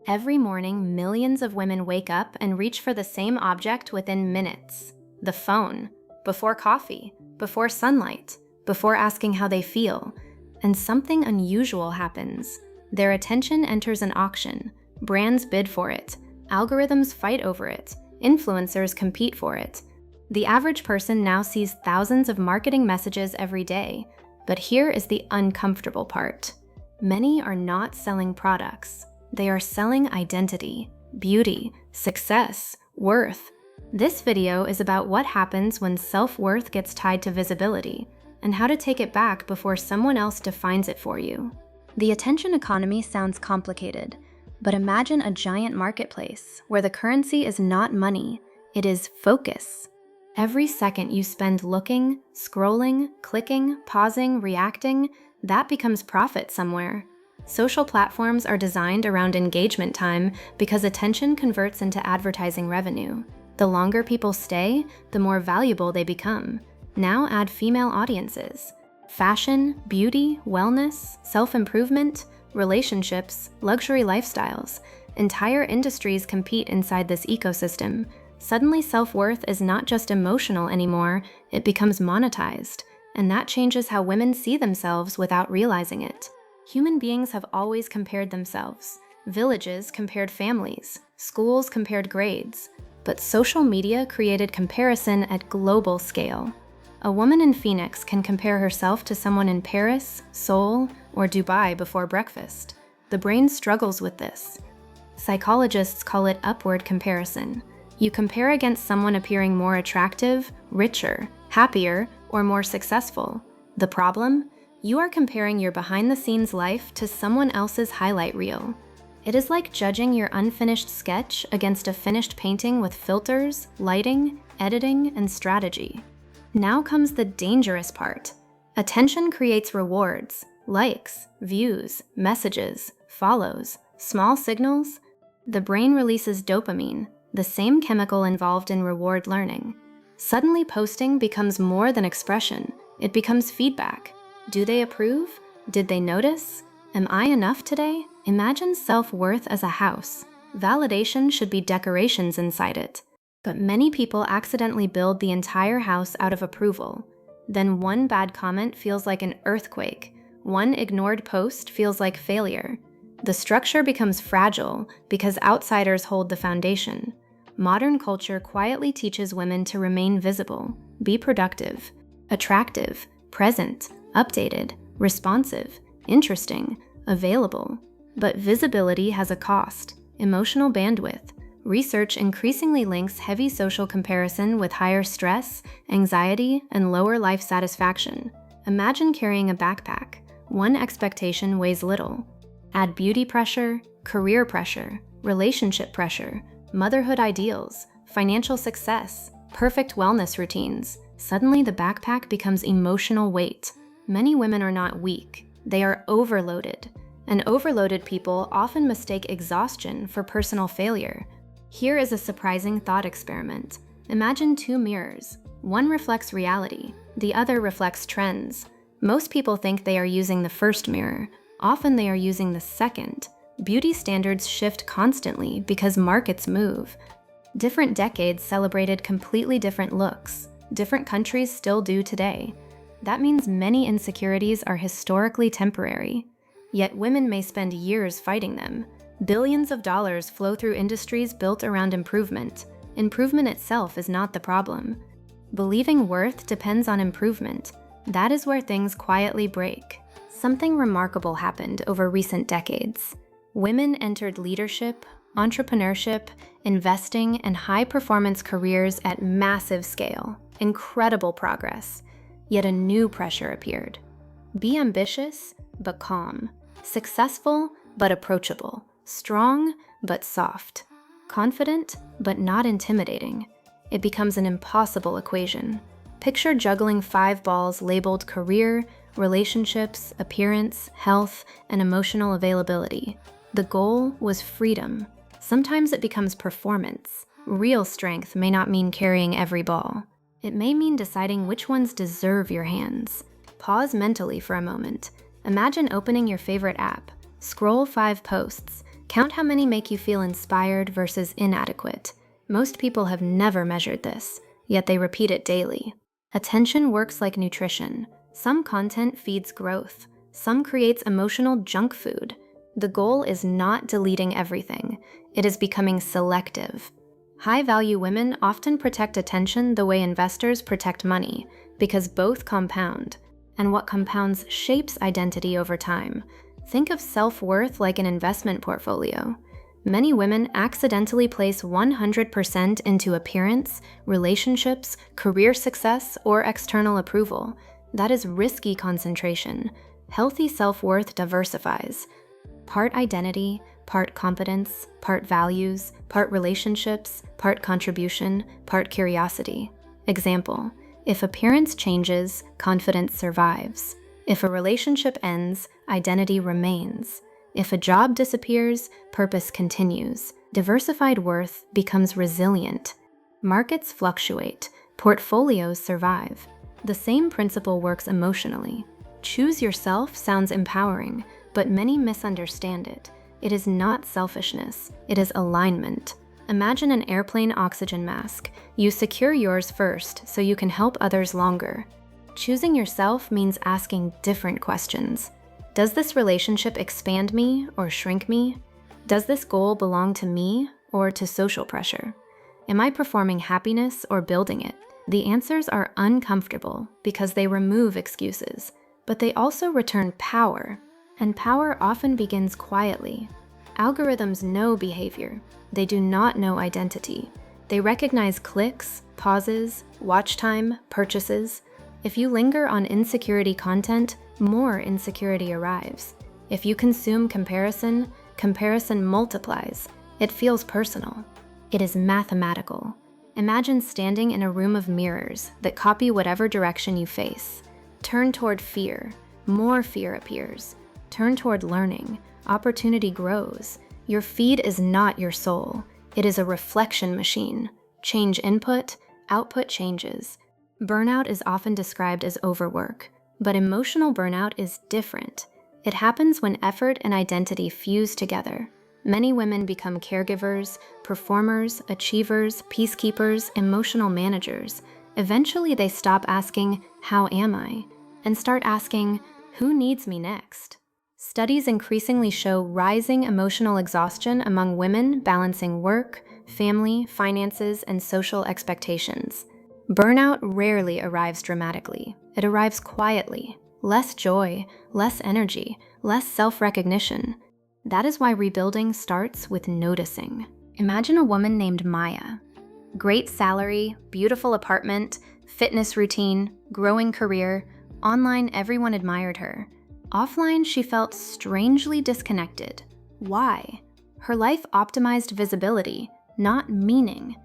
Every morning, millions of women wake up and reach for the same object within minutes: the phone, before coffee, before sunlight, before asking how they feel. And something unusual happens. Their attention enters an auction. Brands bid for it. Algorithms fight over it. Influencers compete for it. The average person now sees thousands of marketing messages every day. But here is the uncomfortable part. Many are not selling products. They are selling identity, beauty, success, worth. This video is about what happens when self-worth gets tied to visibility and how to take it back before someone else defines it for you. The attention economy sounds complicated, but imagine a giant marketplace where the currency is not money, it is focus. Every second you spend looking, scrolling, clicking, pausing, reacting, that becomes profit somewhere. Social platforms are designed around engagement time because attention converts into advertising revenue. The longer people stay, the more valuable they become. Now add female audiences. Fashion, beauty, wellness, self-improvement, relationships, luxury lifestyles. Entire industries compete inside this ecosystem. Suddenly self-worth is not just emotional anymore, it becomes monetized. And that changes how women see themselves without realizing it. Human beings have always compared themselves. Villages compared families. Schools compared grades. But social media created comparison at global scale. A woman in Phoenix can compare herself to someone in Paris, Seoul, or Dubai before breakfast. The brain struggles with this. Psychologists call it upward comparison. You compare against someone appearing more attractive, richer, happier, or more successful. The problem? You are comparing your behind-the-scenes life to someone else's highlight reel. It is like judging your unfinished sketch against a finished painting with filters, lighting, editing, and strategy. Now comes the dangerous part. Attention creates rewards, likes, views, messages, follows, small signals. The brain releases dopamine, the same chemical involved in reward learning. Suddenly posting becomes more than expression, it becomes feedback. Do they approve? Did they notice? Am I enough today? Imagine self-worth as a house. Validation should be decorations inside it. But many people accidentally build the entire house out of approval. Then one bad comment feels like an earthquake. One ignored post feels like failure. The structure becomes fragile because outsiders hold the foundation. Modern culture quietly teaches women to remain visible, be productive, attractive, present, updated, responsive, interesting, available. But visibility has a cost: emotional bandwidth. Research increasingly links heavy social comparison with higher stress, anxiety, and lower life satisfaction. Imagine carrying a backpack. One expectation weighs little. Add beauty pressure, career pressure, relationship pressure, motherhood ideals, financial success, perfect wellness routines. Suddenly the backpack becomes emotional weight. Many women are not weak, they are overloaded. And overloaded people often mistake exhaustion for personal failure. Here is a surprising thought experiment. Imagine two mirrors. One reflects reality, the other reflects trends. Most people think they are using the first mirror. Often they are using the second. Beauty standards shift constantly because markets move. Different decades celebrated completely different looks. Different countries still do today. That means many insecurities are historically temporary. Yet women may spend years fighting them. Billions of dollars flow through industries built around improvement. Improvement itself is not the problem. Believing worth depends on improvement. That is where things quietly break. Something remarkable happened over recent decades. Women entered leadership, entrepreneurship, investing, and high-performance careers at massive scale. Incredible progress. Yet a new pressure appeared. Be ambitious, but calm. Successful, but approachable. Strong, but soft. Confident, but not intimidating. It becomes an impossible equation. Picture juggling 5 balls labeled career, relationships, appearance, health, and emotional availability. The goal was freedom. Sometimes it becomes performance. Real strength may not mean carrying every ball. It may mean deciding which ones deserve your hands. Pause mentally for a moment. Imagine opening your favorite app. Scroll 5 posts. Count how many make you feel inspired versus inadequate. Most people have never measured this, yet they repeat it daily. Attention works like nutrition. Some content feeds growth. Some creates emotional junk food. The goal is not deleting everything. It is becoming selective. High-value women often protect attention the way investors protect money, because both compound. And what compounds shapes identity over time. Think of self-worth like an investment portfolio. Many women accidentally place 100% into appearance, relationships, career success, or external approval. That is risky concentration. Healthy self-worth diversifies. Part identity, part competence, part values, part relationships, part contribution, part curiosity. Example, if appearance changes, confidence survives. If a relationship ends, identity remains. If a job disappears, purpose continues. Diversified worth becomes resilient. Markets fluctuate, portfolios survive. The same principle works emotionally. Choose yourself sounds empowering, but many misunderstand it. It is not selfishness, it is alignment. Imagine an airplane oxygen mask. You secure yours first so you can help others longer. Choosing yourself means asking different questions. Does this relationship expand me or shrink me? Does this goal belong to me or to social pressure? Am I performing happiness or building it? The answers are uncomfortable because they remove excuses, but they also return power, and power often begins quietly. Algorithms know behavior. They do not know identity. They recognize clicks, pauses, watch time, purchases. If you linger on insecurity content, more insecurity arrives. If you consume comparison, comparison multiplies. It feels personal. It is mathematical. Imagine standing in a room of mirrors that copy whatever direction you face. Turn toward fear, more fear appears. Turn toward learning, opportunity grows. Your feed is not your soul. It is a reflection machine. Change input, output changes. Burnout is often described as overwork, but emotional burnout is different. It happens when effort and identity fuse together. Many women become caregivers, performers, achievers, peacekeepers, emotional managers. Eventually, they stop asking, "How am I?" and start asking, "Who needs me next?" Studies increasingly show rising emotional exhaustion among women balancing work, family, finances, and social expectations. Burnout rarely arrives dramatically. It arrives quietly. Less joy, less energy, less self-recognition. That is why rebuilding starts with noticing. Imagine a woman named Maya. Great salary, beautiful apartment, fitness routine, growing career. Online, everyone admired her. Offline, she felt strangely disconnected. Why? Her life optimized visibility, not meaning.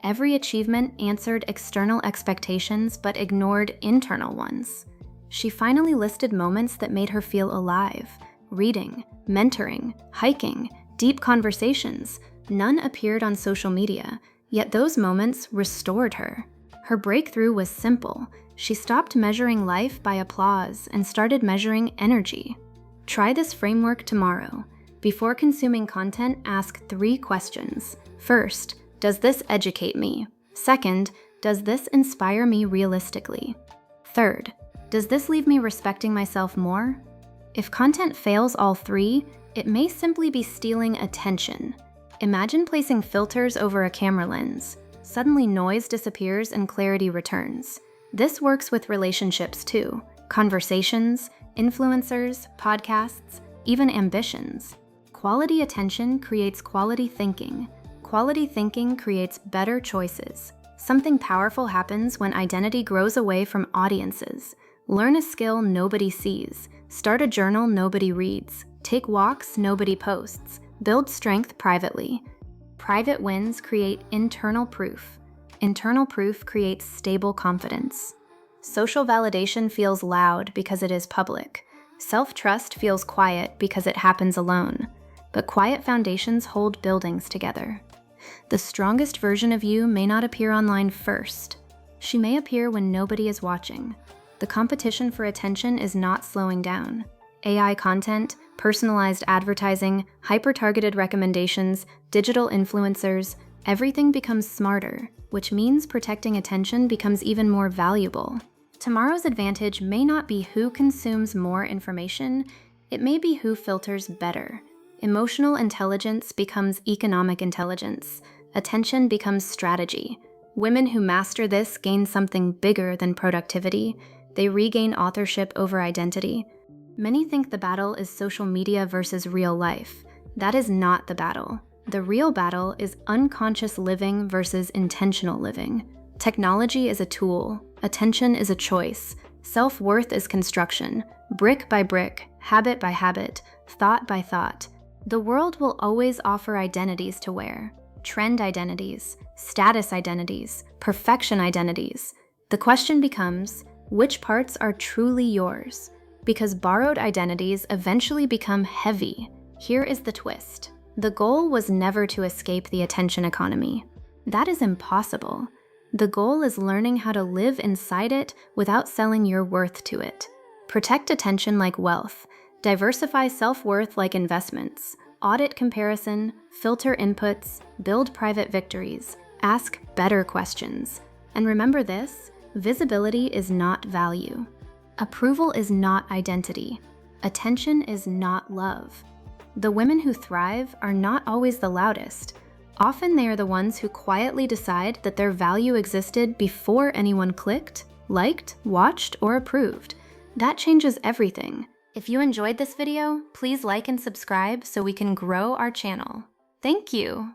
Every achievement answered external expectations but ignored internal ones. She finally listed moments that made her feel alive. Reading, mentoring, hiking, deep conversations. None appeared on social media, yet those moments restored her. Her breakthrough was simple. She stopped measuring life by applause and started measuring energy. Try this framework tomorrow. Before consuming content, ask 3 questions. First, does this educate me? Second, does this inspire me realistically? Third, does this leave me respecting myself more? If content fails all 3, it may simply be stealing attention. Imagine placing filters over a camera lens. Suddenly noise disappears and clarity returns. This works with relationships too. Conversations, influencers, podcasts, even ambitions. Quality attention creates quality thinking. Quality thinking creates better choices. Something powerful happens when identity grows away from audiences. Learn a skill nobody sees. Start a journal nobody reads. Take walks nobody posts. Build strength privately. Private wins create internal proof. Internal proof creates stable confidence. Social validation feels loud because it is public. Self-trust feels quiet because it happens alone. But quiet foundations hold buildings together. The strongest version of you may not appear online first. She may appear when nobody is watching. The competition for attention is not slowing down. AI content, Personalized advertising, hyper-targeted recommendations, digital influencers, everything becomes smarter, which means protecting attention becomes even more valuable. Tomorrow's advantage may not be who consumes more information, it may be who filters better. Emotional intelligence becomes economic intelligence. Attention becomes strategy. Women who master this gain something bigger than productivity. They regain authorship over identity. Many think the battle is social media versus real life. That is not the battle. The real battle is unconscious living versus intentional living. Technology is a tool. Attention is a choice. Self-worth is construction. Brick by brick, habit by habit, thought by thought. The world will always offer identities to wear. Trend identities, status identities, perfection identities. The question becomes, which parts are truly yours? Because borrowed identities eventually become heavy. Here is the twist. The goal was never to escape the attention economy. That is impossible. The goal is learning how to live inside it without selling your worth to it. Protect attention like wealth. Diversify self-worth like investments. Audit comparison, filter inputs, build private victories, ask better questions. And remember this, visibility is not value. Approval is not identity. Attention is not love. The women who thrive are not always the loudest. Often they are the ones who quietly decide that their value existed before anyone clicked, liked, watched, or approved. That changes everything. If you enjoyed this video, please like and subscribe so we can grow our channel. Thank you.